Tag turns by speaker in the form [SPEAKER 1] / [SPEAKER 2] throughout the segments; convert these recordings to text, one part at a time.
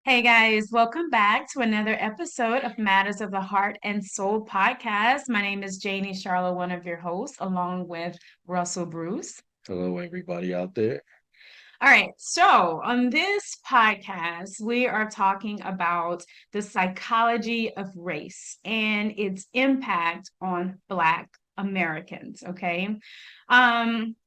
[SPEAKER 1] Hey guys, welcome back to another episode of Matters of the Heart and Soul podcast. My name is Janie Charlot, one of your hosts, along with Russell Bruce.
[SPEAKER 2] Hello, everybody out there.
[SPEAKER 1] All right, so on this podcast, we are talking about the psychology of race and its impact on Black Americans. Okay.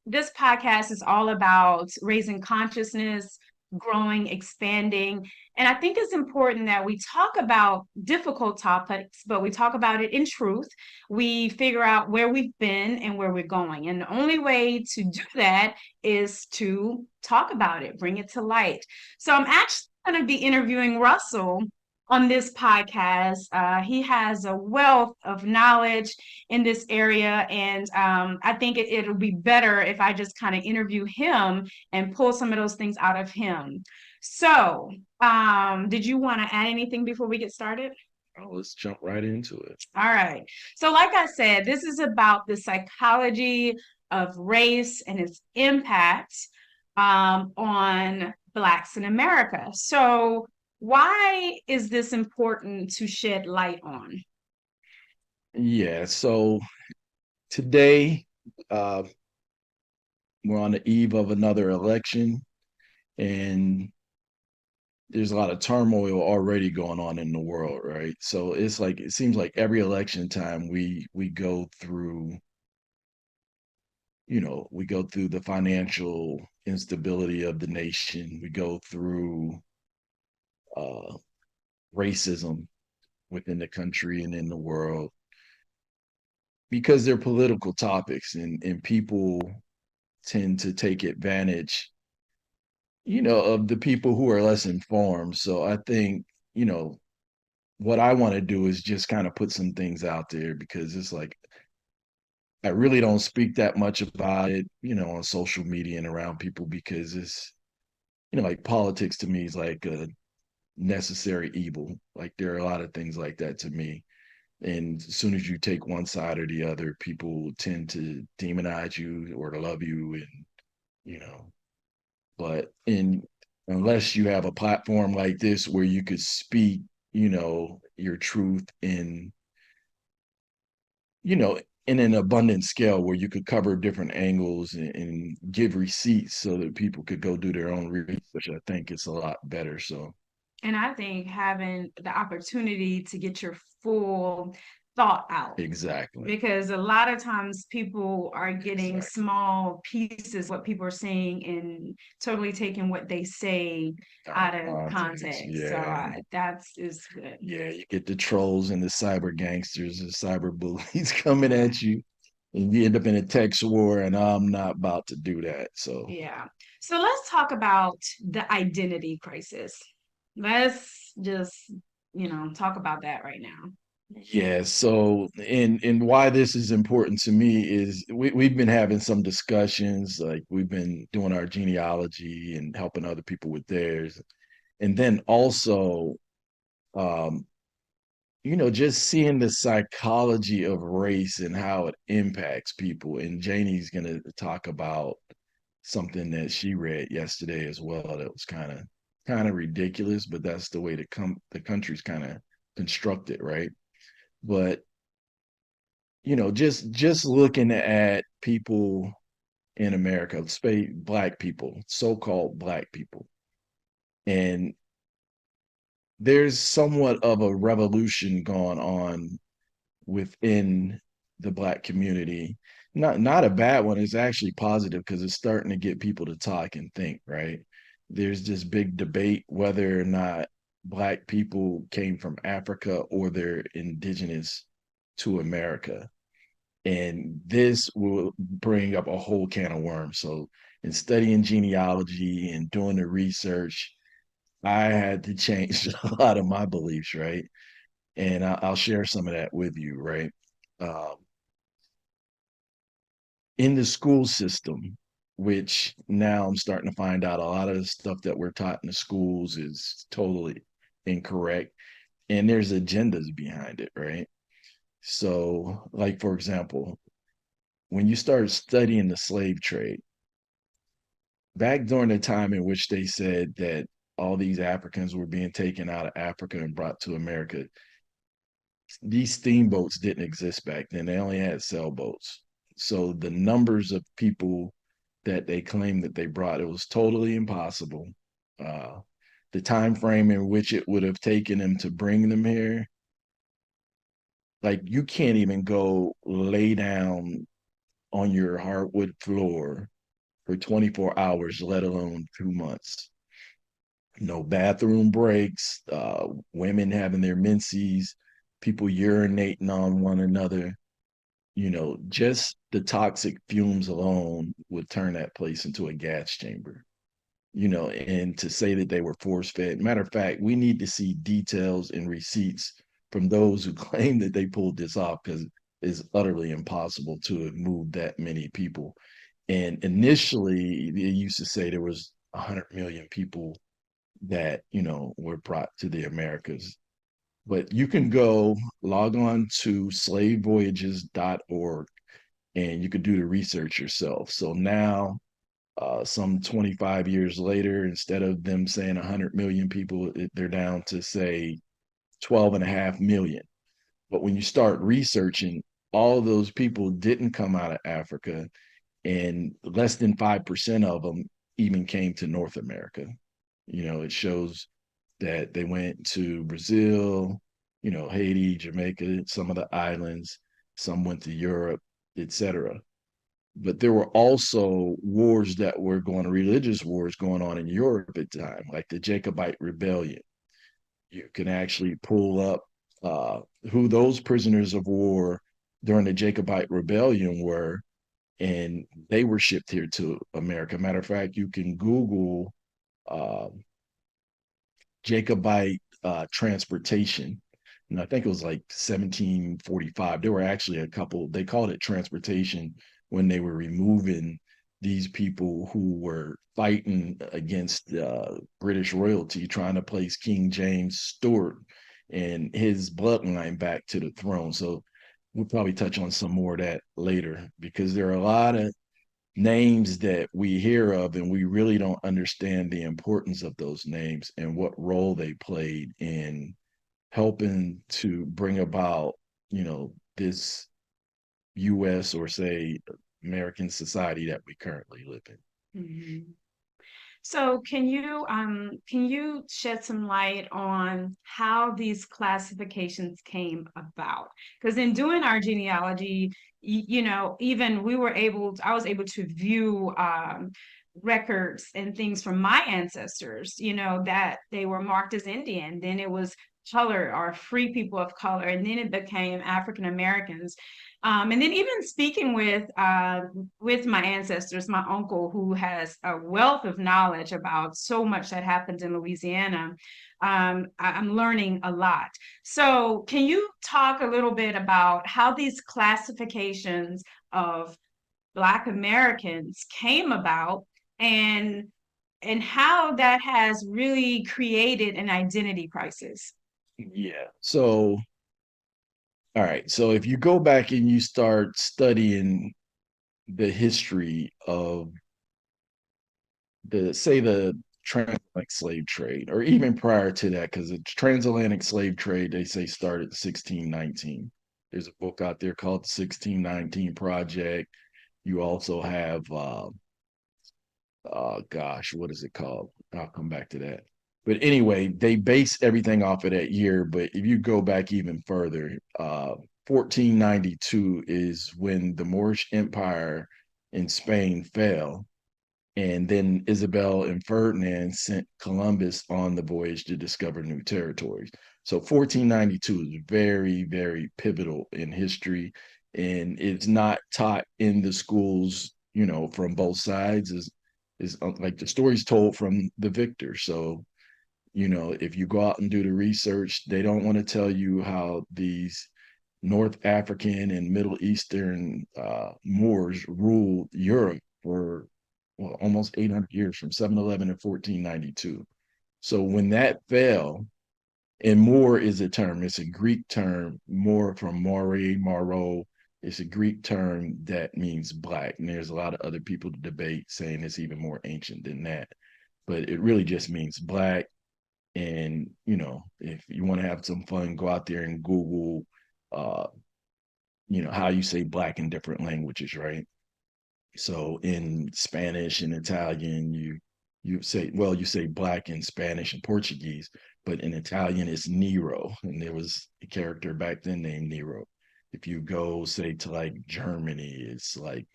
[SPEAKER 1] This podcast is all about raising consciousness, growing, expanding. And I think it's important that we talk about difficult topics, but we talk about it in truth. We figure out where we've been and where we're going. And the only way to do that is to talk about it, bring it to light. So I'm actually going to be interviewing Russell on this podcast. He has a wealth of knowledge in this area, and I think it'll be better if I just kind of interview him and pull some of those things out of him. So, did you want to add anything before we get started?
[SPEAKER 2] Let's jump right into it.
[SPEAKER 1] All right. So, like I said, this is about the psychology of race and its impact on Blacks in America. So, why is this important to shed light on?
[SPEAKER 2] Yeah, so today uh, we're on the eve of another election, and there's a lot of turmoil already going on in the world, right? So it's like it seems like every election time we go through, we go through the financial instability of the nation. We go through uh, racism within the country and in the world because they're political topics and people tend to take advantage of the people who are less informed. So I think what I want to do is just kind of put some things out there because it's like I really don't speak that much about it on social media and around people because it's like politics to me is like a necessary evil. Like there are a lot of things like that to me. And as soon as you take one side or the other, people tend to demonize you or to love you, and you know. But in unless you have a platform like this where you could speak, your truth you know, in an abundant scale where you could cover different angles and give receipts so that people could go do their own research, I think it's a lot better. So
[SPEAKER 1] And I think having the opportunity to get your full thought out,
[SPEAKER 2] exactly,
[SPEAKER 1] because a lot of times people are getting
[SPEAKER 2] exactly.
[SPEAKER 1] small pieces what people are saying and totally taking what they say
[SPEAKER 2] Out of
[SPEAKER 1] out of
[SPEAKER 2] context,
[SPEAKER 1] context. So
[SPEAKER 2] yeah.
[SPEAKER 1] that's is good.
[SPEAKER 2] Yeah, you get the trolls and the cyber gangsters and cyber bullies coming at you, and you end up in a text war. And I'm not about to do that. So,
[SPEAKER 1] Yeah. So let's talk about the identity crisis. Let's just, talk about that right now.
[SPEAKER 2] yeah. So, and why this is important to me is we've been having some discussions. Like we've been doing our genealogy and helping other people with theirs, and then also, um, just seeing the psychology of race and how it impacts people. And Janie's going to talk about something that she read yesterday as well that was kind of ridiculous, but that's the way the country's kind of constructed, right? But just looking at people in America, black people, so-called black people, and there's somewhat of a revolution going on within the black community. Not a bad one. It's actually positive because it's starting to get people to talk and think, right? There's this big debate whether or not black people came from Africa or they're indigenous to America. And this will bring up a whole can of worms. So in studying genealogy and doing the research, I had to change a lot of my beliefs, right? And I'll share some of that with you, right? Um, in the school system, which now I'm starting to find out a lot of the stuff that we're taught in the schools is totally incorrect. And there's agendas behind it, right? So, like, for example, when you start studying the slave trade, back during the time in which they said that all these Africans were being taken out of Africa and brought to America. These steamboats didn't exist back then. They only had sailboats. So the numbers of people that they claimed that they brought, it was totally impossible. Uh, the time frame in which it would have taken them to bring them here, like you can't even go lay down on your hardwood floor for 24 hours, let alone 2 months. No bathroom breaks, women having their menses, people urinating on one another. Just the toxic fumes alone would turn that place into a gas chamber. And to say that they were force fed. Matter of fact, we need to see details and receipts from those who claim that they pulled this off because it's utterly impossible to have moved that many people. And initially, they used to say there was 100 million people that, were brought to the Americas. But you can go log on to slavevoyages.org and you could do the research yourself. So now some 25 years later, instead of them saying 100 million people, they're down to say 12 and a half million. But when you start researching, all of those people didn't come out of Africa, and less than 5% of them even came to North America. It shows that they went to Brazil, Haiti, Jamaica, some of the islands, some went to Europe, etc. But there were also wars that were going on, religious wars going on in Europe at the time, like the Jacobite Rebellion. You can actually pull up who those prisoners of war during the Jacobite Rebellion were, and they were shipped here to America. Matter of fact, you can Google uh, Jacobite transportation. And I think it was like 1745. There were actually a couple, they called it transportation when they were removing these people who were fighting against British royalty, trying to place King James Stuart and his bloodline back to the throne. So we'll probably touch on some more of that later because there are a lot of names that we hear of and we really don't understand the importance of those names and what role they played in helping to bring about this US or say American society that we currently live in.
[SPEAKER 1] Mhm. So can you shed some light on how these classifications came about? Because in doing our genealogy, even I was able to view records and things from my ancestors, that they were marked as Indian. Then it was color or free people of color, and then it became African Americans. And then even speaking with my ancestors, my uncle, who has a wealth of knowledge about so much that happened in Louisiana, I'm learning a lot. So, can you talk a little bit about how these classifications of Black Americans came about, and how that has really created an identity crisis?
[SPEAKER 2] Yeah. So, all right. So if you go back and you start studying the history of the transatlantic slave trade, or even prior to that, because the transatlantic slave trade, they say started in 1619. There's a book out there called the 1619 Project. You also have gosh, what is it called? I'll come back to that. But anyway, they base everything off of that year. But if you go back even further, 1492 is when the Moorish Empire in Spain fell. And then Isabel and Ferdinand sent Columbus on the voyage to discover new territories. So 1492 is very, very pivotal in history. And it's not taught in the schools, from both sides. Is like the story's told from the victor. So, if you go out and do the research, they don't want to tell you how these North African and Middle Eastern Moors ruled Europe for almost 800 years, from 711 to 1492. So when that fell, and Moor is a term, it's a Greek term, Moor from More, Maro. It's a Greek term that means black. And there's a lot of other people to debate saying it's even more ancient than that. But it really just means black. And, if you want to have some fun, go out there and Google, uh, how you say black in different languages, right? So in Spanish and Italian, you say black in Spanish and Portuguese, but in Italian it's Nero, and there was a character back then named Nero. If you go say to like Germany, it's like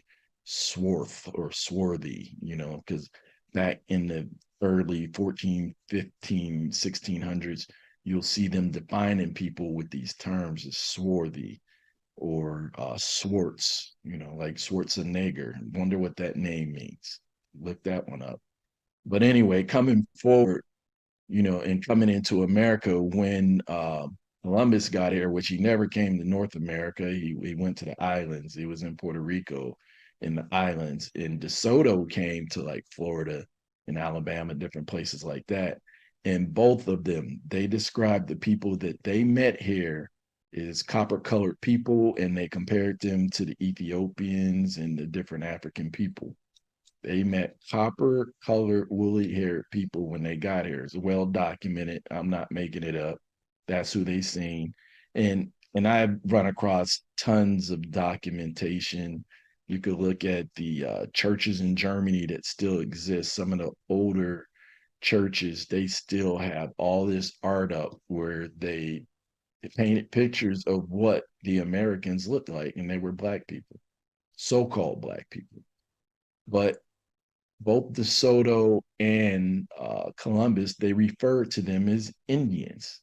[SPEAKER 2] swarth or swarthy, because back in the early 14, 15, 1600s, you'll see them defining people with these terms as swarthy or Swartz, like Schwarzenegger. Wonder what that name means. Look that one up. But anyway, coming forward, and coming into America when Columbus got here, which he never came to North America. He went to the islands. He was in Puerto Rico in the islands. And DeSoto came to like Florida and Alabama, different places like that. And both of them, they described the people that they met here is copper colored people, and they compared them to the Ethiopians and the different African people. They met copper colored, woolly haired people when they got here. It's well documented. I'm not making it up. That's who they seen. And I've run across tons of documentation. You could look at the churches in Germany that still exist. Some of the older churches, they still have all this art up where they painted pictures of what the Americans looked like, and they were black people, so-called black people. But both DeSoto and Columbus, they refer to them as Indians.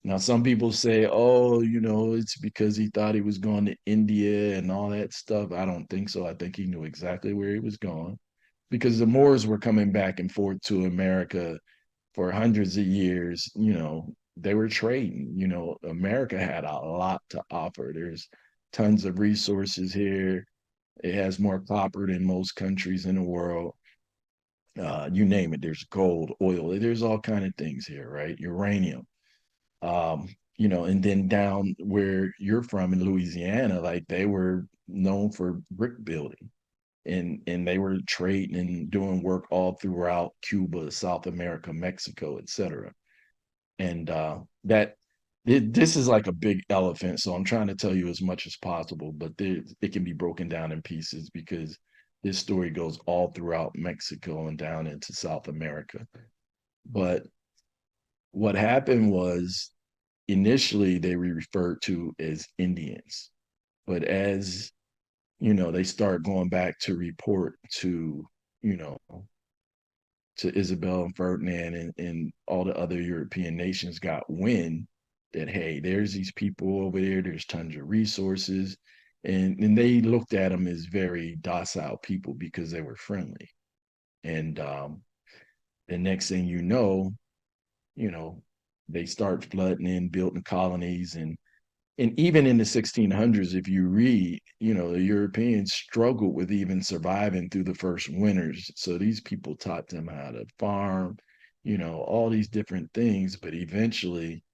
[SPEAKER 2] Now, some people say, oh, it's because he thought he was going to India and all that stuff. I don't think so. I think he knew exactly where he was going because the Moors were coming back and forth to America for hundreds of years. They were trading. America had a lot to offer. There's tons of resources here. It has more copper than most countries in the world. You name it, there's gold, oil, there's all kind of things here, right? Uranium. And then down where you're from in Louisiana, like they were known for brick building, and they were trading and doing work all throughout Cuba, South America, Mexico, etc. And that this is like a big elephant, so I'm trying to tell you as much as possible, but it can be broken down in pieces because this story goes all throughout Mexico and down into South America. But what happened was initially they were referred to as Indians, but as they start going back to report you know to Isabel and Ferdinand and all the other European nations got wind that, hey, there's these people over there, there's tons of resources. And they looked at them as very docile people because they were friendly. And the next thing you know, they start flooding in, building colonies, and even in the 1600s, if you read, the Europeans struggled with even surviving through the first winters. So these people taught them how to farm, all these different things. But eventually,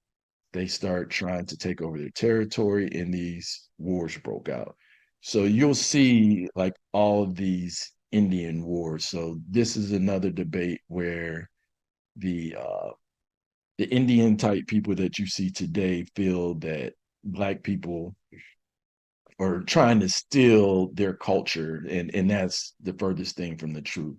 [SPEAKER 2] they start trying to take over their territory, and these wars broke out. So you'll see like all of these Indian wars. So this is another debate where the uh, the Indian type people that you see today feel that black people are trying to steal their culture, and that's the furthest thing from the truth.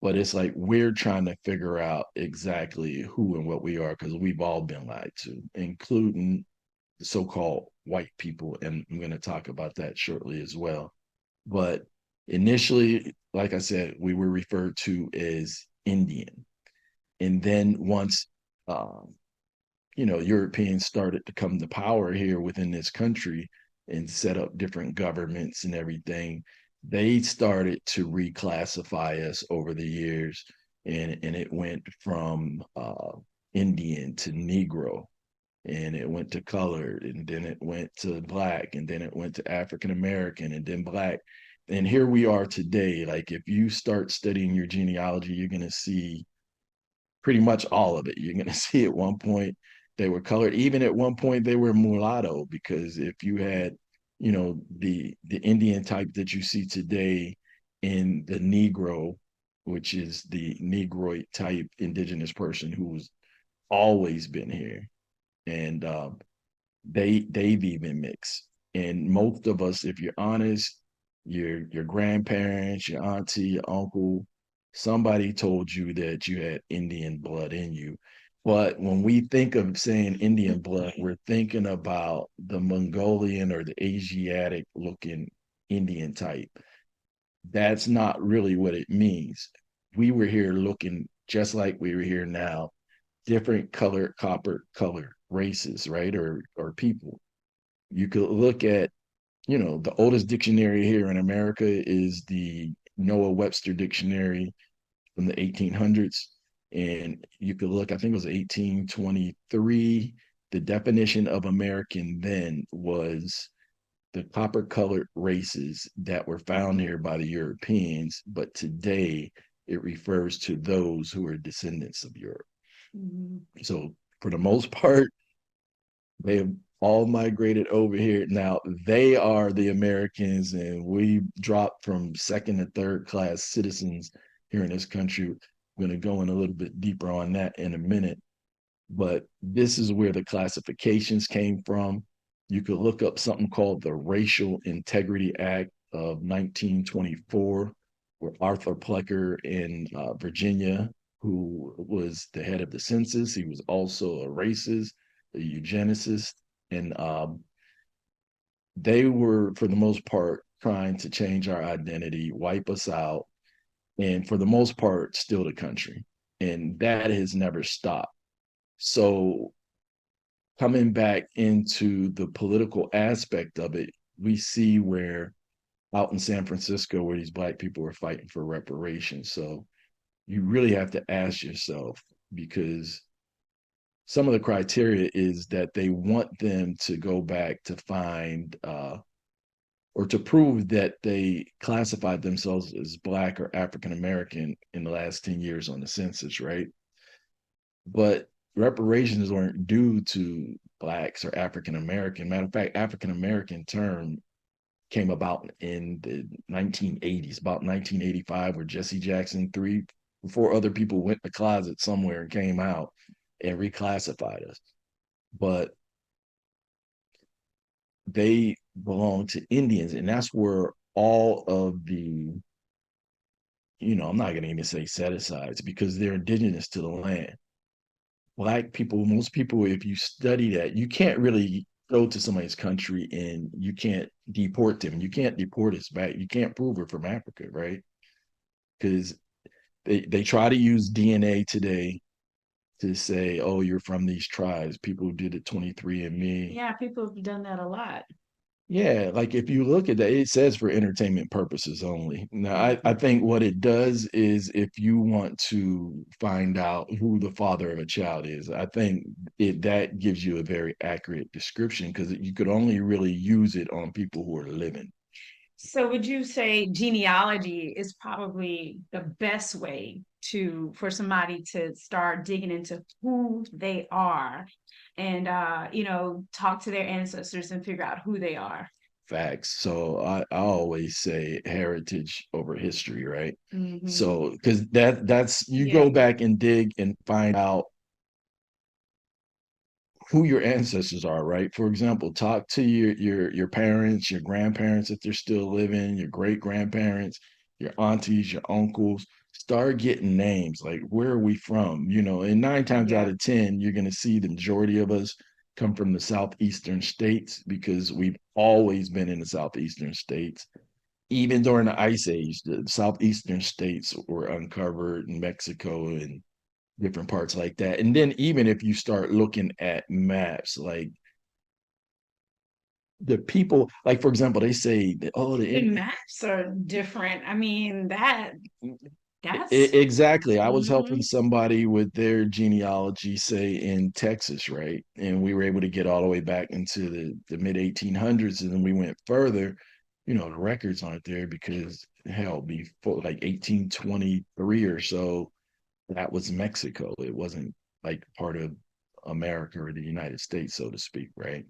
[SPEAKER 2] But it's like we're trying to figure out exactly who and what we are because we've all been lied to, including the so-called white people, and I'm going to talk about that shortly as well. But initially, like I said, we were referred to as Indian, and then once um, Europeans started to come to power here within this country and set up different governments and everything, they started to reclassify us over the years. And it went from Indian to Negro, and it went to colored, and then it went to black, and then it went to African American, and then black. And here we are today. Like if you start studying your genealogy, you're going to see pretty much all of it. You're going to see at one point they were colored. Even at one point they were mulatto, because if you had, the Indian type that you see today in the Negro, which is the Negroid type indigenous person who was always been here, and they've even mixed. And most of us, if you're honest, your grandparents, your auntie, your uncle, somebody told you that you had Indian blood in you. But when we think of saying Indian blood, we're thinking about the Mongolian or the Asiatic looking Indian type. That's not really what it means. We were here looking just like we were here now, different color, copper color races, right? Or people. You could look at, the oldest dictionary here in America is the Noah Webster Dictionary from the 1800s. And you could look, I think it was 1823. The definition of American then was the copper colored races that were found here by the Europeans, but today it refers to those who are descendants of Europe. Mm-hmm. So, for the most part, they have all migrated over here. Now they are the Americans, and we dropped from second and third class citizens here in this country. We're going to go in a little bit deeper on that in a minute. But this is where the classifications came from. You could look up something called the Racial Integrity Act of 1924, where Arthur Plecker in Virginia, who was the head of the census, he was also a racist, a eugenicist, and they were, for the most part, trying to change our identity, wipe us out, and for the most part, steal the country. And that has never stopped. So coming back into the political aspect of it, we see where out in San Francisco, where these Black people were fighting for reparations. So you really have to ask yourself, because some of the criteria is that they want them to go back to find or to prove that they classified themselves as Black or African American in the last 10 years on the census, right? But reparations weren't due to Blacks or African American. Matter of fact, African American term came about in the 1980s, about 1985, where Jesse Jackson 3, before other people went in the closet somewhere and came out and reclassified us. But they belong to Indians, and that's where all of the, I'm not going to even say set asides, because they're indigenous to the land. Black people, most people, if you study that, you can't really go to somebody's country and you can't deport them. You can't deport us back. You can't prove we're from Africa, right? Because they try to use DNA today to say, oh, you're from these tribes. People did it 23andMe.
[SPEAKER 1] Yeah, people have done that a lot.
[SPEAKER 2] Yeah, like if you look at that, it says for entertainment purposes only. Now, I think what it does is, if you want to find out who the father of a child is, I think that gives you a very accurate description, because you could only really use it on people who are living.
[SPEAKER 1] So would you say genealogy is probably the best way for somebody to start digging into who they are and talk to their ancestors and figure out who they are?
[SPEAKER 2] Facts. So I always say heritage over history, right?
[SPEAKER 1] Mm-hmm.
[SPEAKER 2] So because that's you
[SPEAKER 1] Yeah.
[SPEAKER 2] go back and dig and find out who your ancestors are, right? For example, talk to your parents, your grandparents if they're still living, your great grandparents, your aunties, your uncles. Start getting names, like, where are we from? And 9 times out of 10, you're gonna see the majority of us come from the southeastern states, because we've always been in the southeastern states. Even during the Ice Age, the southeastern states were uncovered in Mexico and different parts like that. And then even if you start looking at maps, like the people, like for example, they say that, oh,
[SPEAKER 1] the maps are different. I mean, that's
[SPEAKER 2] exactly. I was
[SPEAKER 1] mm-hmm.
[SPEAKER 2] helping somebody with their genealogy, say in Texas, right? And we were able to get all the way back into the mid 1800s, and then we went further. The records aren't there because, hell, before like 1823 or so, that was Mexico. It wasn't like part of America or the United States, so to speak, right?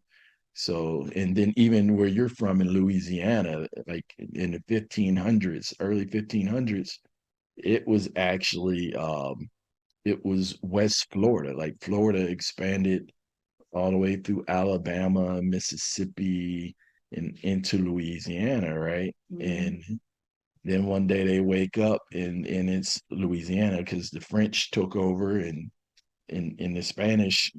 [SPEAKER 2] So, and then even where you're from in Louisiana, like in the 1500s, early 1500s, it was actually it was West Florida. Like Florida expanded all the way through Alabama, Mississippi, and into Louisiana, right?
[SPEAKER 1] Mhm.
[SPEAKER 2] And then one day they wake up and it's Louisiana because the French took over and the Spanish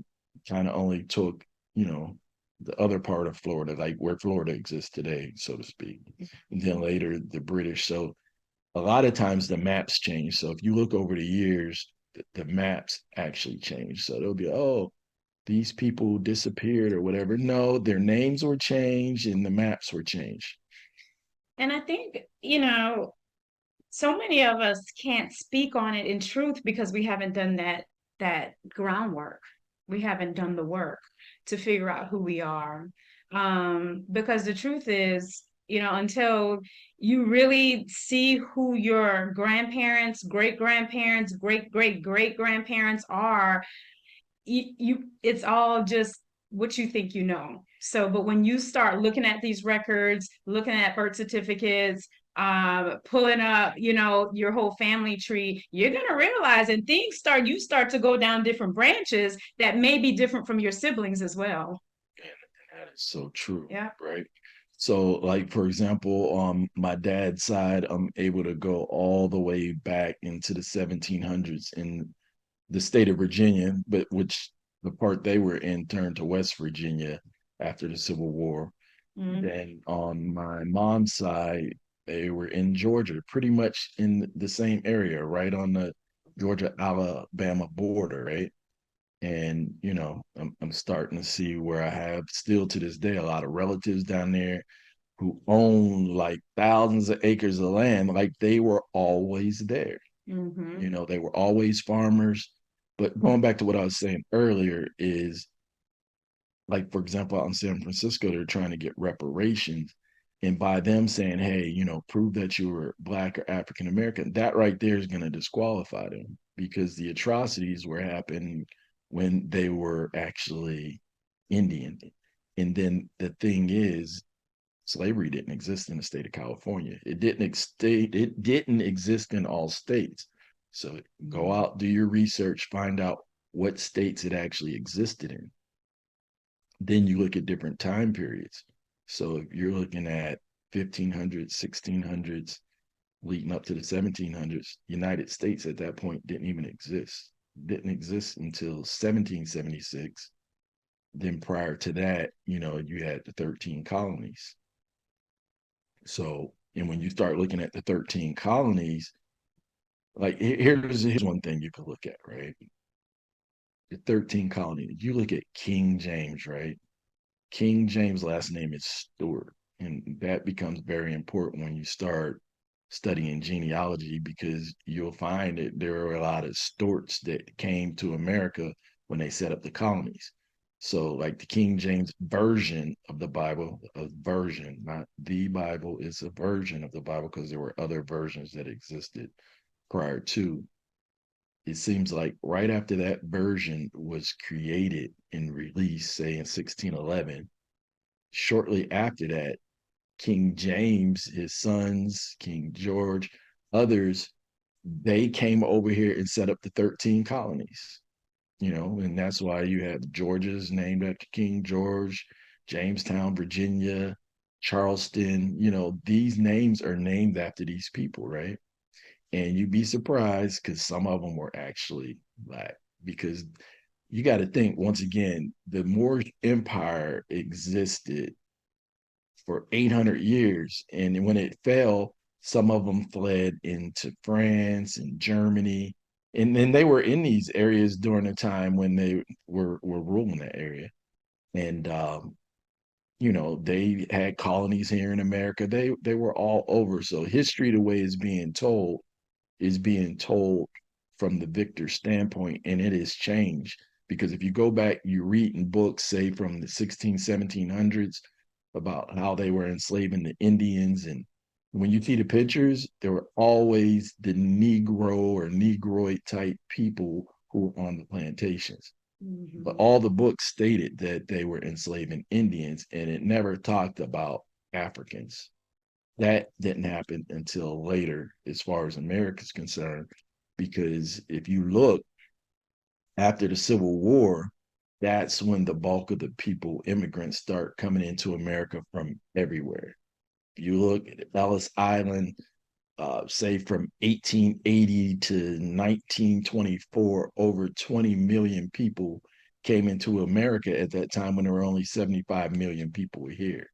[SPEAKER 2] kind of only took, you know, the other part of Florida, like where Florida exists today, so to speak. And then later the British. So a lot of times the maps change. So if you look over the years, the maps actually change. So they'll be, oh, these people disappeared or whatever. No, their names were changed and the maps were changed.
[SPEAKER 1] And I think, so many of us can't speak on it in truth because we haven't done that groundwork. We haven't done the work to figure out who we are. Because the truth is, until you really see who your grandparents, great grandparents, great great great grandparents are, it's all just what you think you know. So, but when you start looking at these records, looking at birth certificates, pulling up, your whole family tree, you're gonna realize, and you start to go down different branches that may be different from your siblings as well.
[SPEAKER 2] And that is so true,
[SPEAKER 1] Yeah.
[SPEAKER 2] right? So, like for example, my dad's side, I'm able to go all the way back into the 1700s in the state of Virginia, but which the part they were in turned to West Virginia after the Civil War.
[SPEAKER 1] Mm-hmm.
[SPEAKER 2] Then on my mom's side, they were in Georgia, pretty much in the same area, right on the Georgia Alabama border, right? And I'm starting to see where I have still to this day a lot of relatives down there who own like thousands of acres of land, like they were always there.
[SPEAKER 1] Mm-hmm.
[SPEAKER 2] They were always farmers. But going back to what I was saying earlier is, like, for example, out in San Francisco, they're trying to get reparations. And by them saying, hey, prove that you were Black or African American, that right there is going to disqualify them because the atrocities were happening when they were actually Indian. And then the thing is, slavery didn't exist in the state of California. It didn't exist in all states. So go
[SPEAKER 1] Mm-hmm.
[SPEAKER 2] out, do your research, find out what states it actually existed in. Then you look at different time periods. So if you're looking at 1500s, 1600s, leading up to the 1700s, United States at that point didn't even exist. Didn't exist until 1776. Then prior to that, you had the 13 colonies. So, and when you start looking at the 13 colonies, like here's one thing you could look at, right? The 13 colonies. You look at King James, right? King James' last name is Stewart. And that becomes very important when you start studying genealogy because you'll find that there are a lot of Stewarts that came to America when they set up the colonies. So, like the King James version of the Bible, a version, not the Bible, is a version of the Bible because there were other versions that existed prior to. It seems like right after that version was created and released, say in 1611, shortly after that, King James, his sons, King George, others, they came over here and set up the 13 colonies, and that's why you have Georgia's named after King George, Jamestown, Virginia, Charleston, these names are named after these people, right? And you'd be surprised because some of them were actually Black because you got to think once again, the Moorish Empire existed for 800 years. And when it fell, some of them fled into France and Germany. And then they were in these areas during the time when they were ruling that area. And they had colonies here in America. They were all over. So history, the way it's is being told from the victor standpoint, and it has changed. Because if you go back, you read in books, say from the 16, 1700s, about how they were enslaving the Indians. And when you see the pictures, there were always the Negro or Negroid type people who were on the plantations. But
[SPEAKER 1] Mm-hmm.
[SPEAKER 2] all the books stated that they were enslaving Indians, and it never talked about Africans. That didn't happen until later, as far as America's concerned, because if you look, After the Civil War, that's when the bulk of the people, immigrants, start coming into America from everywhere. If you look at Ellis Island, say from 1880 to 1924, over 20 million people came into America at that time when there were only 75 million people here.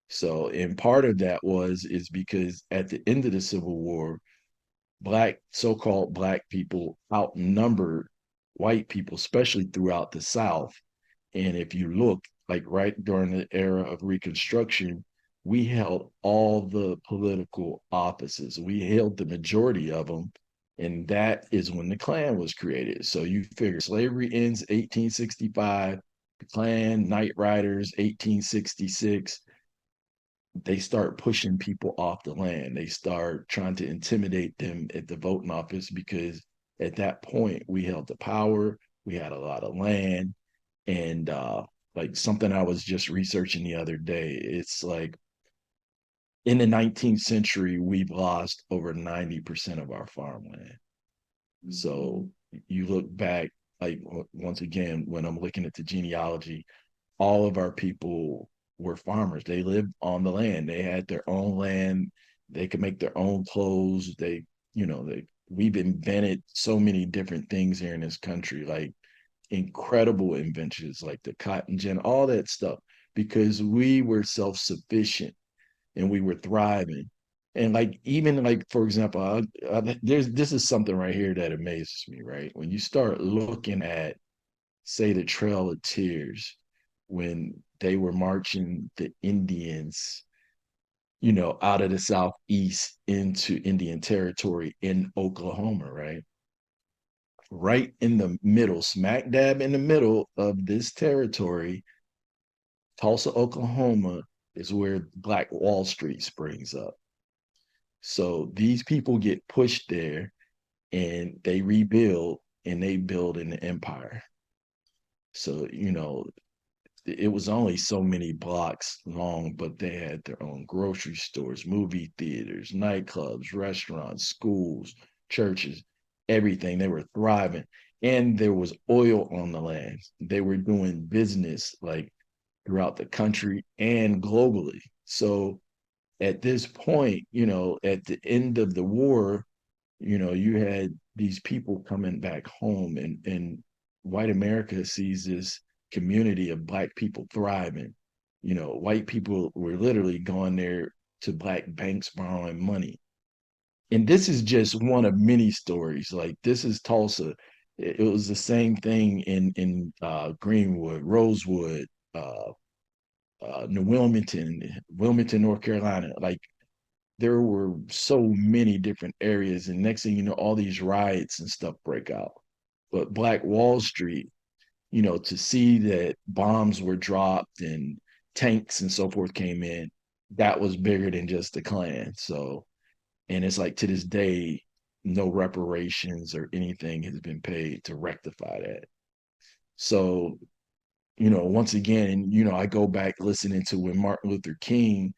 [SPEAKER 2] So, and part of that is because at the end of the Civil War, black so-called black people outnumbered white people, especially throughout the South. And if you look, like right during the era of Reconstruction, we held all the political offices. We held the majority of them. And that is when the Klan was created. So you figure slavery ends 1865, the Klan, Night Riders, 1866. They start pushing people off the land. They start trying to intimidate them at the voting office because at that point we held the power, we had a lot of land, and like something I was just researching the other day, it's like in the 19th century we've lost over 90% of our farmland. So you look back, like once again, when I'm looking at the genealogy, all of our people were farmers. They lived on the land. They had their own land. They could make their own clothes. We've invented so many different things here in this country, like incredible inventions like the cotton gin, all that stuff, because we were self-sufficient and we were thriving. And like even like for example, there's this is something right here that amazes me, right? When you start looking at, say, the Trail of Tears, when they were marching the Indians, out of the southeast into Indian territory in Oklahoma, right? Right in the middle, smack dab in the middle of this territory, Tulsa, Oklahoma, is where Black Wall Street springs up. So these people get pushed there and they rebuild and they build an empire. So, it was only so many blocks long, but they had their own grocery stores, movie theaters, nightclubs, restaurants, schools, churches, everything. They were thriving. And there was oil on the land. They were doing business like throughout the country and globally. So at this point, at the end of the war, you had these people coming back home, and white America sees this community of black people thriving. White people were literally going there to black banks borrowing money. And this is just one of many stories. Like this is Tulsa. It was the same thing in Greenwood, Rosewood, New Wilmington, North Carolina. Like there were so many different areas, and next thing you know, all these riots and stuff break out. But Black Wall Street, to see that bombs were dropped and tanks and so forth came in, that was bigger than just the Klan. So, and it's like to this day, no reparations or anything has been paid to rectify that. So, once again, I go back listening to when Martin Luther King,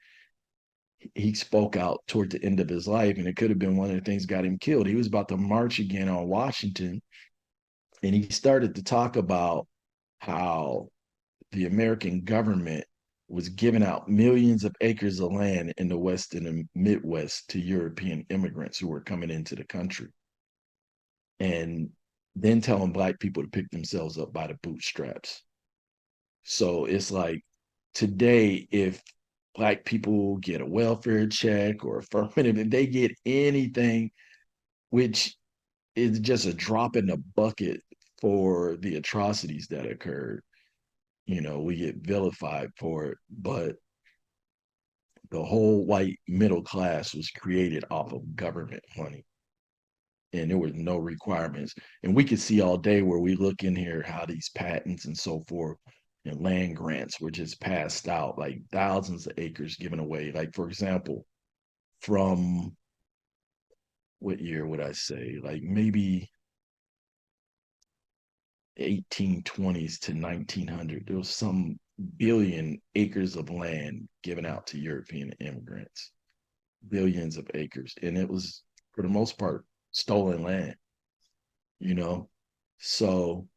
[SPEAKER 2] he spoke out toward the end of his life, and it could have been one of the things got him killed. He was about to march again on Washington, and he started to talk about how the American government was giving out millions of acres of land in the West and the Midwest to European immigrants who were coming into the country, and then telling black people to pick themselves up by the bootstraps. So it's like today, if black people get a welfare check or affirmative, if they get anything, which is just a drop in the bucket for the atrocities that occurred, we get vilified for it. But the whole white middle class was created off of government money, and there was no requirements. And we could see all day where we look in here how these patents and so forth and land grants were just passed out, like thousands of acres given away. Like, for example, from what year would I say? Like maybe 1820s to 1900. There was some billion acres of land given out to European immigrants, billions of acres. And it was, for the most part, stolen land, you know? So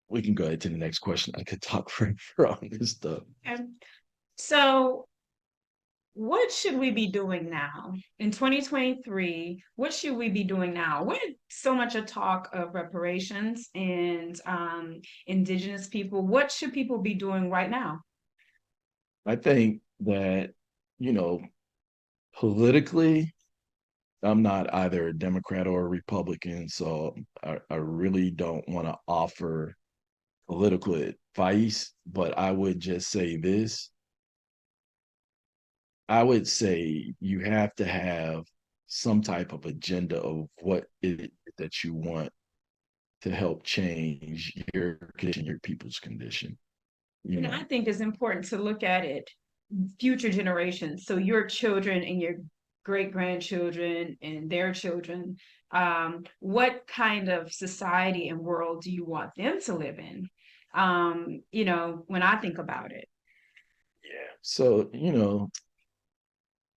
[SPEAKER 2] we can go ahead to the next question. I could talk forever on this stuff.
[SPEAKER 1] Okay. So, what should we be doing now in 2023? What should we be doing now? With so much a talk of reparations and indigenous people, what should people be doing right now?
[SPEAKER 2] I think that, you know, politically, I'm not either a Democrat or a Republican, so I really don't want to offer political advice, but I would just say this. I would say you have to have some type of agenda of what it is that you want to help change your condition, your people's condition. You
[SPEAKER 1] And I
[SPEAKER 2] know,
[SPEAKER 1] think it's important to look at it future generations. So your children and your great grandchildren and their children, what kind of society and world do you want them to live in? When I think about it.
[SPEAKER 2] yeah. So,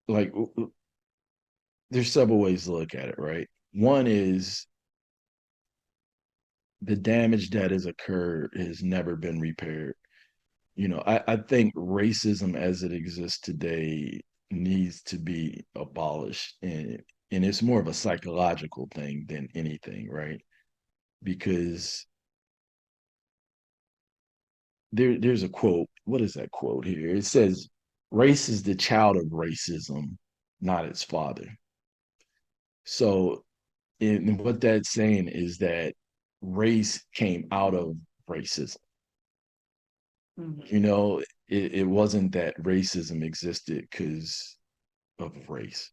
[SPEAKER 2] like there's several ways to look at it, right? One is the damage that has occurred has never been repaired. I think racism as it exists today needs to be abolished, and it's more of a psychological thing than anything, right? Because there's a quote. What is that quote here? It says, "Race is the child of racism, not its father." So, and what that's saying is that race came out of racism.
[SPEAKER 1] Mhm.
[SPEAKER 2] You know, it wasn't that racism existed because of race.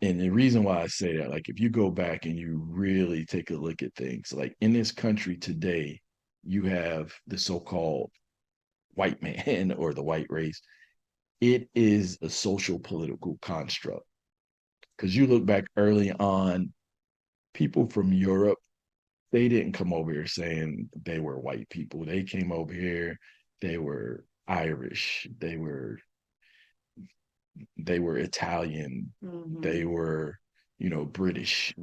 [SPEAKER 2] And the reason why I say that, like, if you go back and you really take a look at things, like in this country today, you have the so-called white man or the white race. It is a social political construct. Because you look back early on, people from Europe, they didn't come over here saying they were white people. They came over here, they were Irish, they were Italian, they
[SPEAKER 1] Mhm.
[SPEAKER 2] were, British,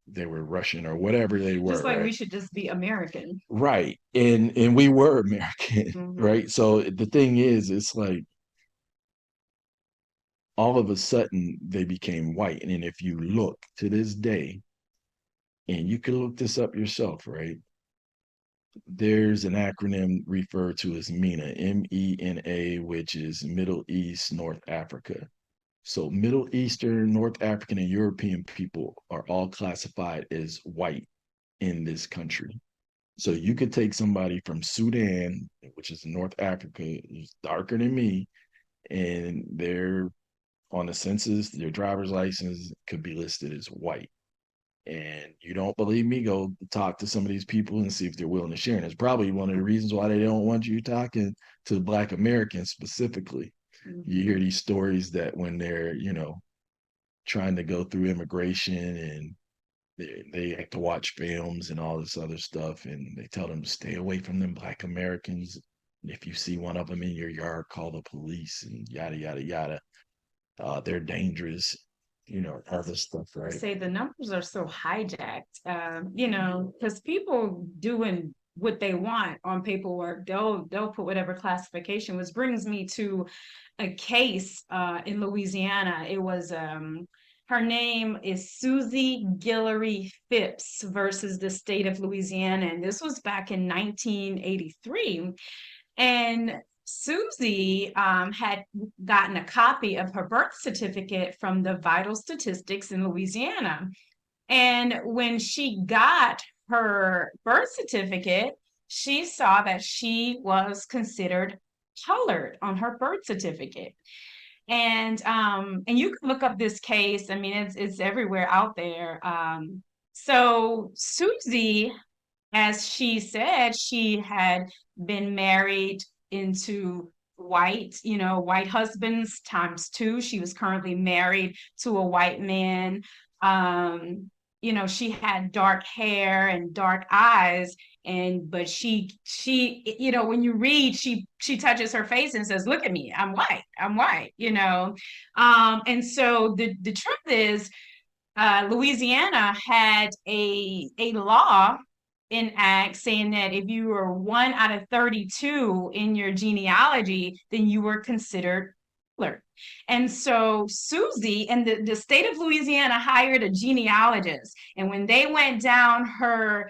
[SPEAKER 2] they were Russian or whatever they
[SPEAKER 1] Just
[SPEAKER 2] were,
[SPEAKER 1] like we
[SPEAKER 2] right?
[SPEAKER 1] should just be American.
[SPEAKER 2] Right. And we were American,
[SPEAKER 1] Hmm.
[SPEAKER 2] right? So the thing is, it's like all of a sudden they became white. And if you look to this day, and you can look this up yourself, right? There's an acronym referred to as MENA, MENA, which is Middle East, North Africa. So Middle Eastern, North African, and European people are all classified as white in this country. So you could take somebody from Sudan, which is North Africa, who's darker than me, and they're on the census, their driver's license could be listed as white. And you don't believe me, go talk to some of these people and see if they're willing to share. And it's probably one of the reasons why they don't want you talking to Black Americans specifically. You hear
[SPEAKER 1] Hmm.
[SPEAKER 2] these stories that when they're, trying to go through immigration and they have to watch films and all this other stuff, and they tell them to stay away from them Black Americans. And if you see one of them in your yard, call the police and yada yada yada. They're dangerous, all this stuff, right?
[SPEAKER 1] Say the numbers are so hijacked, because people doing what they want on paperwork, they'll put whatever classification, which brings me to a case in Louisiana. It was her name is Susie Guillory Phipps versus the state of Louisiana, and this was back in 1983. And Susie had gotten a copy of her birth certificate from the vital statistics in Louisiana. And when she got her birth certificate, she saw that she was considered colored on her birth certificate. And you can look up this case. I mean, it's everywhere out there. So Susie, as she said, she had been married into white husbands times two. She was currently married to a white man. She had dark hair and dark eyes, but she when you read, she touches her face and says, "Look at me, I'm white, I'm white." And so the truth is, Louisiana had a law in act saying that if you were one out of 32 in your genealogy, then you were considered colored. And so Susie and the state of Louisiana hired a genealogist. And when they went down her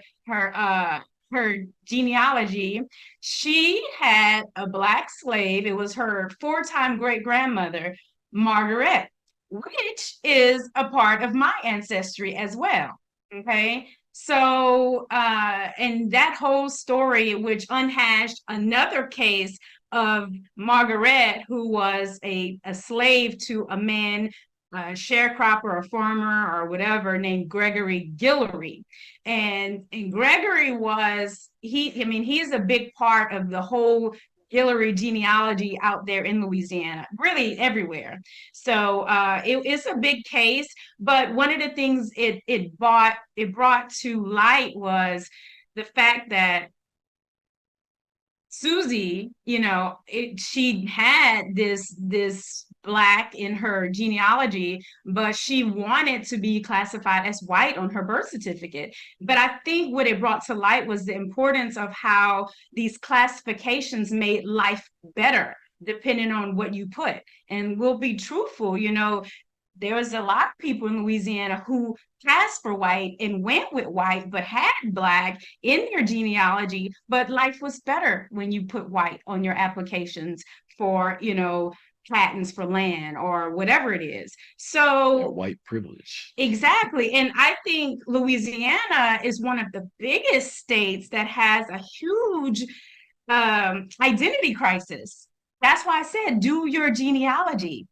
[SPEAKER 1] genealogy, she had a black slave. It was her four-time great grandmother, Margaret, which is a part of my ancestry as well. Okay. So, and that whole story, which unhashed another case of Margaret, who was a slave to a man, a sharecropper, a farmer, or whatever, named Gregory Guillory. And Gregory was, I mean, he is a big part of the whole Guillory genealogy out there in Louisiana, really everywhere. So it's a big case, but one of the things it brought to light was the fact that Susie, she had this black in her genealogy, but she wanted to be classified as white on her birth certificate. But I think what it brought to light was the importance of how these classifications made life better depending on what you put. And we'll be truthful, there was a lot of people in Louisiana who passed for white and went with white, but had black in their genealogy. But life was better when you put white on your applications for, patents for land or whatever it is.
[SPEAKER 2] That
[SPEAKER 1] So,
[SPEAKER 2] white privilege.
[SPEAKER 1] exactly. And I think Louisiana is one of the biggest states that has a huge identity crisis. That's why I said do your genealogy,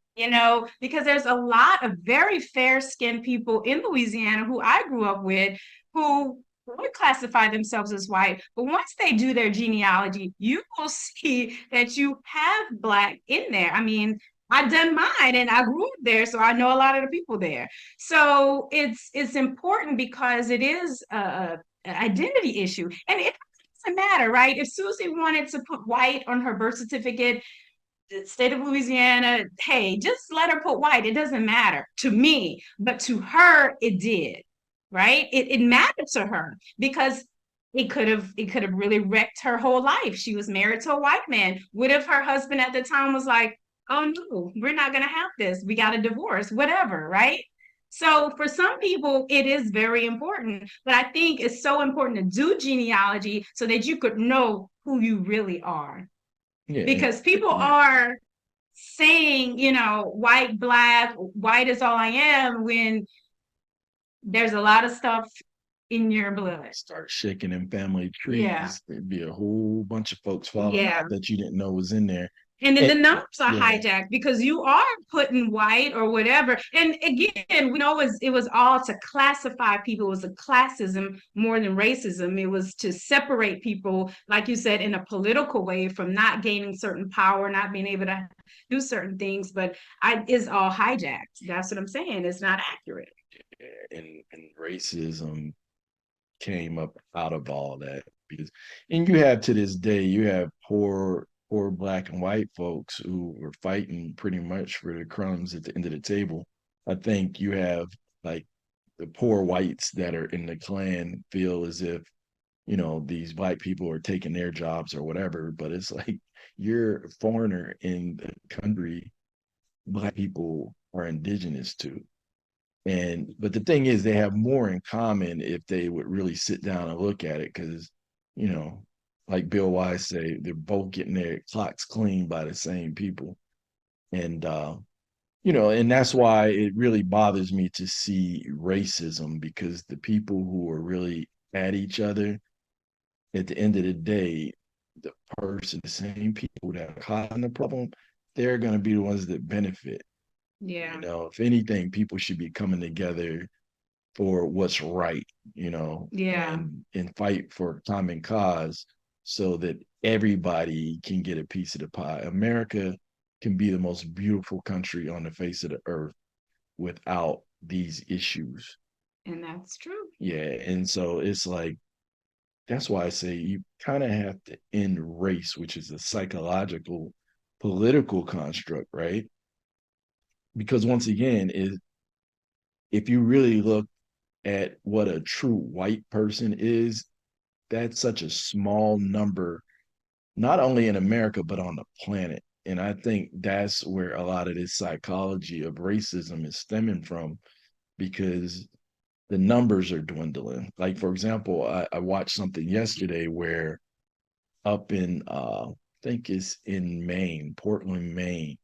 [SPEAKER 1] because there's a lot of very fair skinned people in Louisiana who I grew up with who would classify themselves as white. But once they do their genealogy, you will see that you have black in there. I mean, I done mine and I grew up there, so I know a lot of the people there. So it's important because it is an identity issue. And it doesn't matter, right? If Susie wanted to put white on her birth certificate, the state of Louisiana, hey, just let her put white. It doesn't matter to me, but to her, it did, right? It mattered to her because it could have really wrecked her whole life. She was married to a white man. What if her husband at the time was like, oh no, we're not gonna have this. We got a divorce, whatever, right? So for some people, it is very important, but I think it's so important to do genealogy so that you could know who you really are.
[SPEAKER 2] Yeah,
[SPEAKER 1] Because people
[SPEAKER 2] yeah.
[SPEAKER 1] are saying, white, black, white is all I am when there's a lot of stuff in your blood.
[SPEAKER 2] Start shaking them family
[SPEAKER 1] Yeah.
[SPEAKER 2] trees. There'd be a whole bunch of folks falling
[SPEAKER 1] Yeah.
[SPEAKER 2] out that you didn't know was in there.
[SPEAKER 1] And then
[SPEAKER 2] And,
[SPEAKER 1] the numbers are
[SPEAKER 2] yeah,
[SPEAKER 1] hijacked because you are putting white or whatever. And again, we know it was all to classify people. It was a classism more than racism. It was to separate people, like you said, in a political way from not gaining certain power, not being able to do certain things. But it's all hijacked. That's what I'm saying. It's not accurate.
[SPEAKER 2] and racism came up out of all that because, and you have to this day, you have poor black and white folks who were fighting pretty much for the crumbs at the end of the table. I think you have like the poor whites that are in the Klan feel as if these black people are taking their jobs or whatever, but it's like you're a foreigner in the country black people are indigenous to. And but the thing is, they have more in common if they would really sit down and look at it, because you know, like Bill Wise say, they're both getting their clocks cleaned by the same people, and and that's why it really bothers me to see racism, because the people who are really at each other at the end of the day, the same people that are causing the problem, they're going to be the ones that benefit.
[SPEAKER 1] Yeah.
[SPEAKER 2] If anything, people should be coming together for what's right,
[SPEAKER 1] Yeah.
[SPEAKER 2] and fight for a common cause so that everybody can get a piece of the pie. America can be the most beautiful country on the face of the earth without these issues.
[SPEAKER 1] And that's true.
[SPEAKER 2] Yeah. And so it's like, that's why I say you kind of have to end race, which is a psychological, political construct, right? Because once again, if you really look at what a true white person is, that's such a small number, not only in America, but on the planet. And I think that's where a lot of this psychology of racism is stemming from, because the numbers are dwindling. Like, for example, I watched something yesterday where up in, I think it's in Maine, Portland, Maine,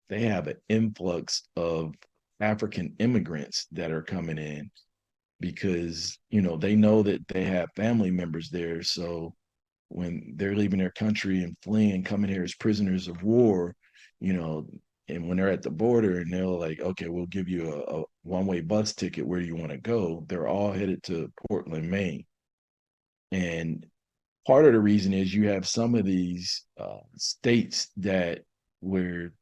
[SPEAKER 2] they have an influx of African immigrants that are coming in because, they know that they have family members there. So when they're leaving their country and fleeing, coming here as prisoners of war, you know, and when they're at the border and they're like, okay, we'll give you a one-way bus ticket. Where do you want to go? They're all headed to Portland, Maine. And part of the reason is you have some of these states that where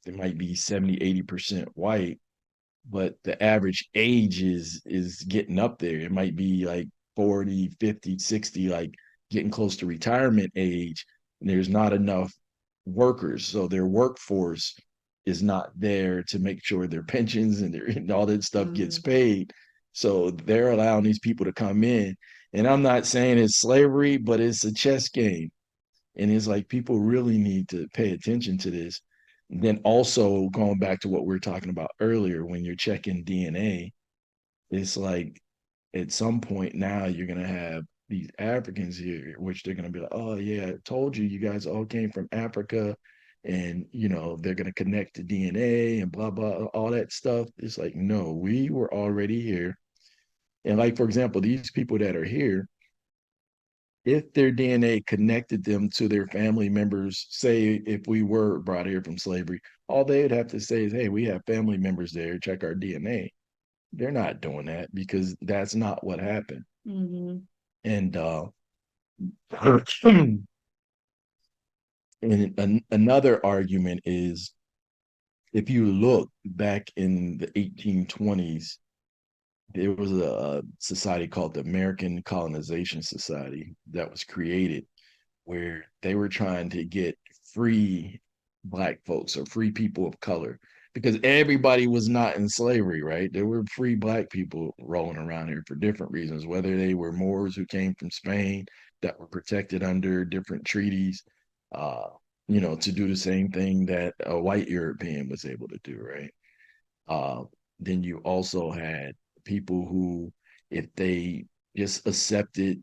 [SPEAKER 2] they might be 70, 80% white, but the average age is getting up there. It might be like 40, 50, 60, like getting close to retirement age. And there's not enough workers. So their workforce is not there to make sure their pensions and all that stuff gets
[SPEAKER 1] Mm-hmm.
[SPEAKER 2] paid. So they're allowing these people to come in. And I'm not saying it's slavery, but it's a chess game. And it's like people really need to pay attention to this. Then also going back to what we were talking about earlier, when you're checking DNA, it's like at some point now you're gonna have these Africans here, which they're gonna be like, oh yeah, I told you, you guys all came from Africa, and they're gonna connect to DNA and blah blah, all that stuff. It's like, no, we were already here. And like, for example, these people that are here, if their DNA connected them to their family members, say if we were brought here from slavery, all they would have to say is, hey, we have family members there, check our DNA. They're not doing that because that's not what happened.
[SPEAKER 1] Mm-hmm.
[SPEAKER 2] And and another argument is, if you look back in the 1820s, there was a society called the American Colonization Society that was created, where they were trying to get free black folks or free people of color, because everybody was not in slavery, right? There were free black people rolling around here for different reasons, whether they were Moors who came from Spain that were protected under different treaties, uh, to do the same thing that a white European was able to do, right? Uh, then you also had people who, if they just accepted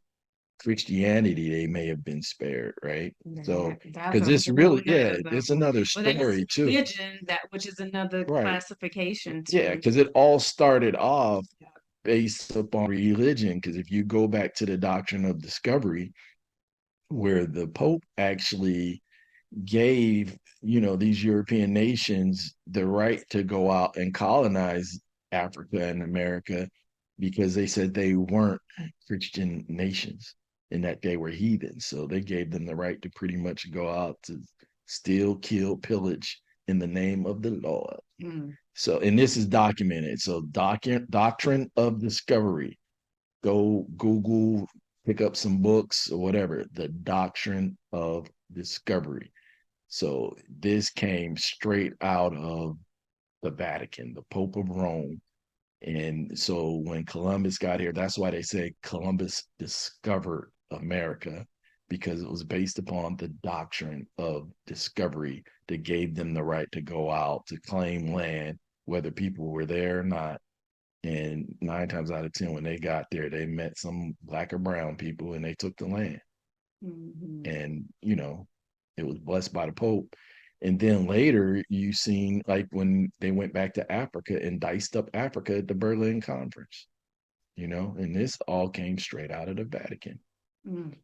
[SPEAKER 2] Christianity, they may have been spared, right? So,
[SPEAKER 1] That's
[SPEAKER 2] because
[SPEAKER 1] a
[SPEAKER 2] it's
[SPEAKER 1] whole
[SPEAKER 2] really, yeah,
[SPEAKER 1] nother
[SPEAKER 2] it's
[SPEAKER 1] level.
[SPEAKER 2] another
[SPEAKER 1] Well, that's
[SPEAKER 2] story too,
[SPEAKER 1] religion, that which is another
[SPEAKER 2] right?
[SPEAKER 1] classification
[SPEAKER 2] Yeah,
[SPEAKER 1] too.
[SPEAKER 2] because it all started off based upon religion. Because if you go back to the doctrine of discovery, where the Pope actually gave these European nations the right to go out and colonize Africa and America, because they said they weren't Christian nations and that they were heathens. So they gave them the right to pretty much go out to steal, kill, pillage in the name of the Lord.
[SPEAKER 1] Mm.
[SPEAKER 2] So, and this is documented. So, doctrine of discovery. Go Google, pick up some books or whatever. The doctrine of discovery. So this came straight out of the Vatican, the Pope of Rome. And so when Columbus got here, that's why they say Columbus discovered America, because it was based upon the doctrine of discovery that gave them the right to go out to claim land, whether people were there or not. And 9 times out of 10, when they got there, they met some black or brown people and they took the land.
[SPEAKER 1] Mm-hmm.
[SPEAKER 2] And it was blessed by the Pope. And then later you seen, like, when they went back to Africa and diced up Africa at the Berlin Conference, and this all came straight out of the Vatican.
[SPEAKER 1] Mm.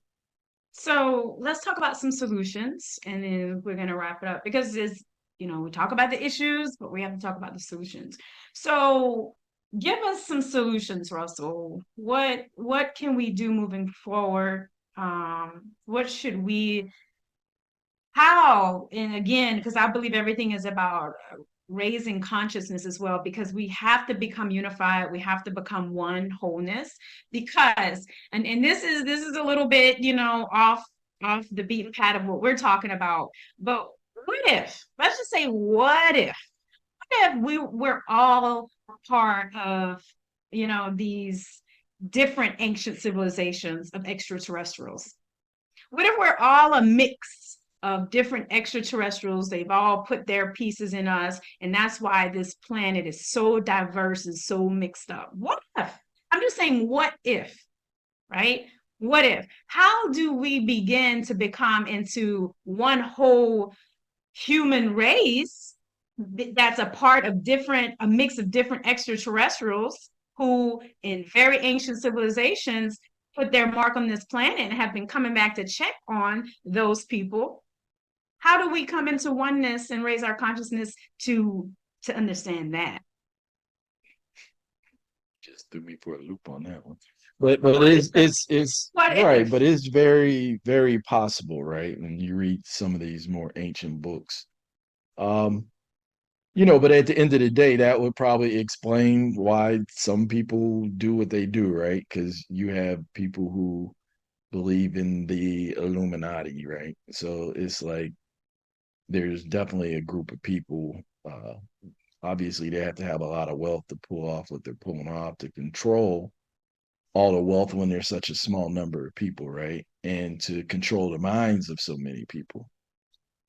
[SPEAKER 1] So let's talk about some solutions and then we're going to wrap it up because we talk about the issues, but we have to talk about the solutions. So give us some solutions, Russell. What can we do moving forward? What should we how and again because I believe everything is about raising consciousness as well because we have to become unified, we have to become one wholeness because and this is a little bit off the beaten path of what we're talking about, but what if let's just say what if we we're all part of, these different ancient civilizations of extraterrestrials? What if we're all a mix of different extraterrestrials? They've all put their pieces in us, and that's why this planet is so diverse and so mixed up. What if? I'm just saying, what if, right? What if? How do we begin to become into one whole human race that's a part of a mix of different extraterrestrials who, in very ancient civilizations, put their mark on this planet and have been coming back to check on those people? How do we come into oneness and raise our consciousness to understand that?
[SPEAKER 2] Just threw me for a loop on that one. But it's
[SPEAKER 1] What
[SPEAKER 2] right,
[SPEAKER 1] if?
[SPEAKER 2] but it's very, very possible, right? When you read some of these more ancient books. Um, but at the end of the day, that would probably explain why some people do what they do, right? Because you have people who believe in the Illuminati, right? So it's like there's definitely a group of people. Obviously, they have to have a lot of wealth to pull off what they're pulling off to control all the wealth when there's such a small number of people, right? And to control the minds of so many people.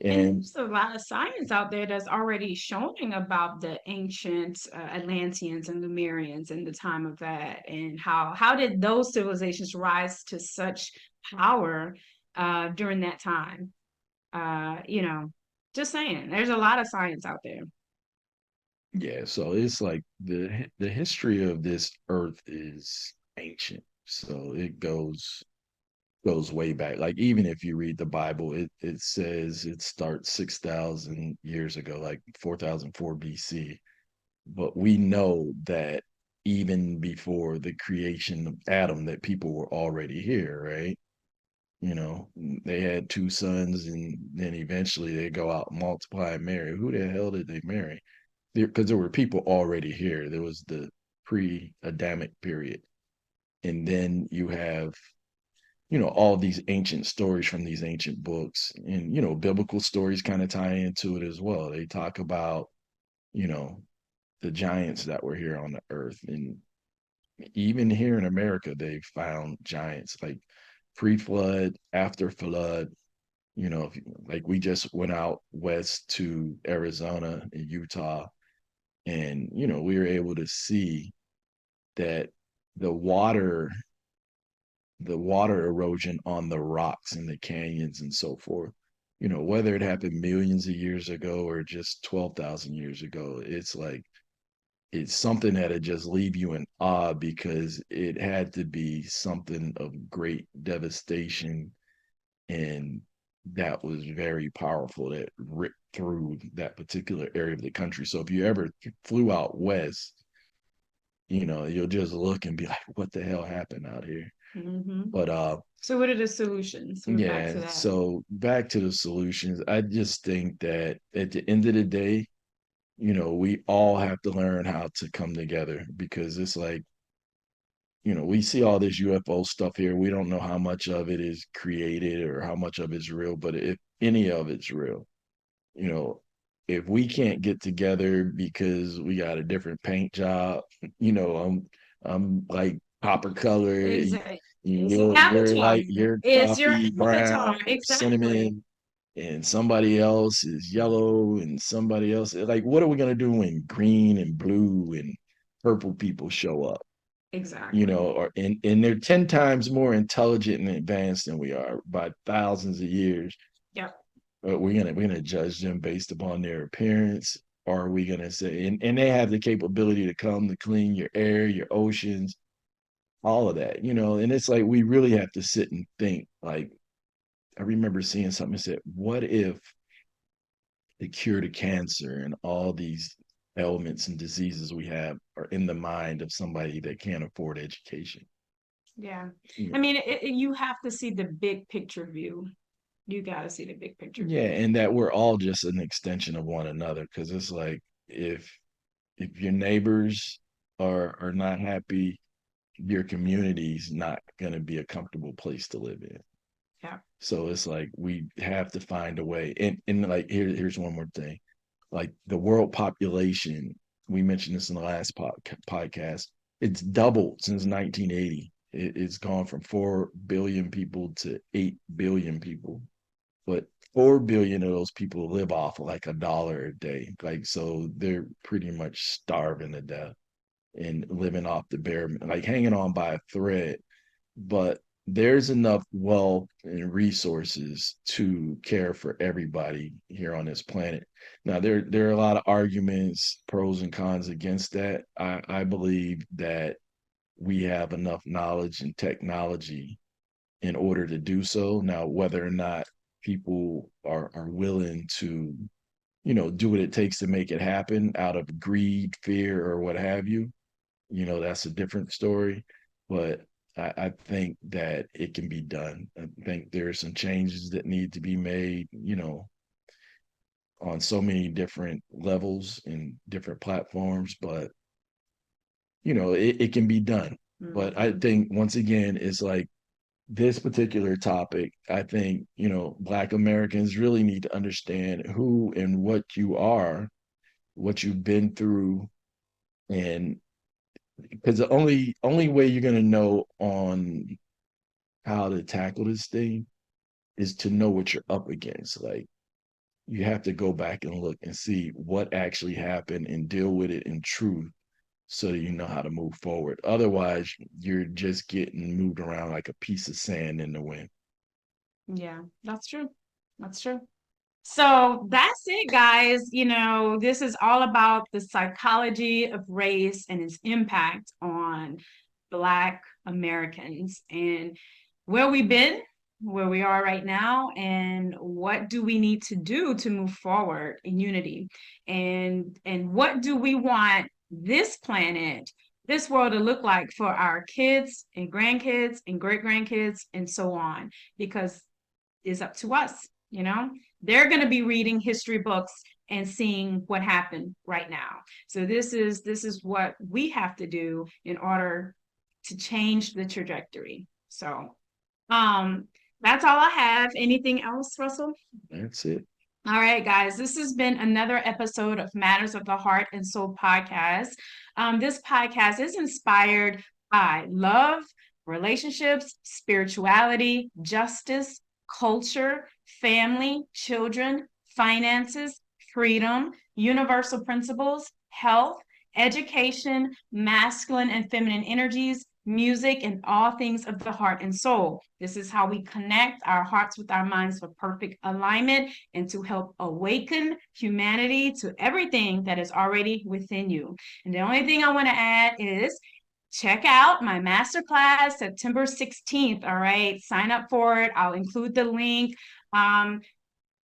[SPEAKER 1] And
[SPEAKER 2] And
[SPEAKER 1] there's a lot of science out there that's already showing about the ancient Atlanteans and Lemurians and the time of that, and how did those civilizations rise to such power during that time? You know, just saying, there's a lot of science out there.
[SPEAKER 2] yeah, so it's like the history of this earth is ancient. So it goes way back. Like even if you read the Bible, it says it starts 6,000 years ago, like 4004 BC. But we know that even before the creation of Adam, that people were already here, right? They had two sons, and then eventually they go out and multiply and marry. Who the hell did they marry? Because there were people already here. There was the pre-Adamic period, and then you have all these ancient stories from these ancient books, and biblical stories kind of tie into it as well. They talk about you know the giants that were here on the earth, and even here in America they found giants like pre-flood, after flood. Like we just went out west to Arizona and Utah, and we were able to see that the water the water erosion on the rocks in the canyons and so forth, whether it happened millions of years ago or just 12,000 years ago, it's like it's something that'd just leave you in awe because it had to be something of great devastation, and that was very powerful, that ripped through that particular area of the country. So if you ever flew out west, you'll just look and be like, what the hell happened out here?
[SPEAKER 1] Hmm.
[SPEAKER 2] But
[SPEAKER 1] So, what are the solutions? We're back
[SPEAKER 2] yeah,
[SPEAKER 1] to that.
[SPEAKER 2] so back to the solutions. I just think that at the end of the day, we all have to learn how to come together, because it's like, we see all this UFO stuff here. We don't know how much of it is created or how much of it's real, but if any of it's real, you know, if we can't get together because we got a different paint job, I'm like copper color,
[SPEAKER 1] Exactly. It's your
[SPEAKER 2] you're
[SPEAKER 1] avatar.
[SPEAKER 2] like you're
[SPEAKER 1] It's your
[SPEAKER 2] coffee brown
[SPEAKER 1] avatar.
[SPEAKER 2] or
[SPEAKER 1] Exactly.
[SPEAKER 2] cinnamon, and somebody else is yellow, and somebody else, like, what are we gonna do when green and blue and purple people show up?
[SPEAKER 1] Exactly.
[SPEAKER 2] And they're 10 times more intelligent and advanced than we are by thousands of years.
[SPEAKER 1] Yep.
[SPEAKER 2] We're gonna judge them based upon their appearance, or are we gonna say, and they have the capability to come to clean your air, your oceans, all of that, and it's like we really have to sit and think. Like, I remember seeing something that said, what if the cure to cancer and all these ailments and diseases we have are in the mind of somebody that can't afford education?
[SPEAKER 1] Yeah.
[SPEAKER 2] Yeah.
[SPEAKER 1] I mean, you have to see the big picture view. You got to see the big picture
[SPEAKER 2] Yeah,
[SPEAKER 1] view.
[SPEAKER 2] and that we're all just an extension of one another, because it's like if your neighbors are not happy, your community's not going to be a comfortable place to live in.
[SPEAKER 1] Yeah.
[SPEAKER 2] So it's like we have to find a way. And like here's one more thing. Like the world population, we mentioned this in the last podcast. It's doubled since 1980. It's gone from 4 billion people to 8 billion people, but 4 billion of those people live off of like $1 a day. Like, so they're pretty much starving to death and living off the bare, like hanging on by a thread. But there's enough wealth and resources to care for everybody here on this planet. Now, there are a lot of arguments, pros and cons against that. I believe that we have enough knowledge and technology in order to do so. Now, whether or not people are willing to, do what it takes to make it happen out of greed, fear, or what have you, that's a different story. But I think that it can be done. I think there are some changes that need to be made, on so many different levels and different platforms, but it can be done. But I
[SPEAKER 1] Mhm.
[SPEAKER 2] think once again, it's like this particular topic, I think, Black Americans really need to understand who and what you are, what you've been through, and because the only way you're gonna know on how to tackle this thing is to know what you're up against. Like you have to go back and look and see what actually happened and deal with it in truth so that you know how to move forward. Otherwise, you're just getting moved around like a piece of sand in the wind.
[SPEAKER 1] Yeah, that's true. That's true. So that's it, guys. This is all about the psychology of race and its impact on Black Americans and where we've been, where we are right now, and what do we need to do to move forward in unity, and what do we want this planet, this world to look like for our kids and grandkids and great grandkids and so on, because it's up to us. They're going to be reading history books and seeing what happened right now. So this is what we have to do in order to change the trajectory. So um that's all I have. Anything else, Russell?
[SPEAKER 2] That's it.
[SPEAKER 1] All right, guys, this has been another episode of Matters of the Heart and Soul podcast. This podcast is inspired by love, relationships, spirituality, justice, culture, family, children, finances, freedom, universal principles, health, education, masculine and feminine energies, music, and all things of the heart and soul. This is how we connect our hearts with our minds for perfect alignment and to help awaken humanity to everything that is already within you. And the only thing I want to add is check out my masterclass September 16th. All right, sign up for it. I'll include the link.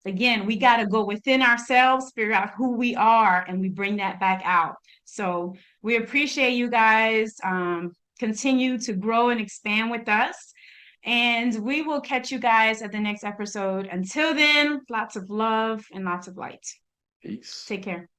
[SPEAKER 1] Again, we got to go within ourselves, figure out who we are, and we bring that back out. So we appreciate you guys. Continue to grow and expand with us. And we will catch you guys at the next episode. Until then, lots of love and lots of light.
[SPEAKER 2] Peace.
[SPEAKER 1] Take care.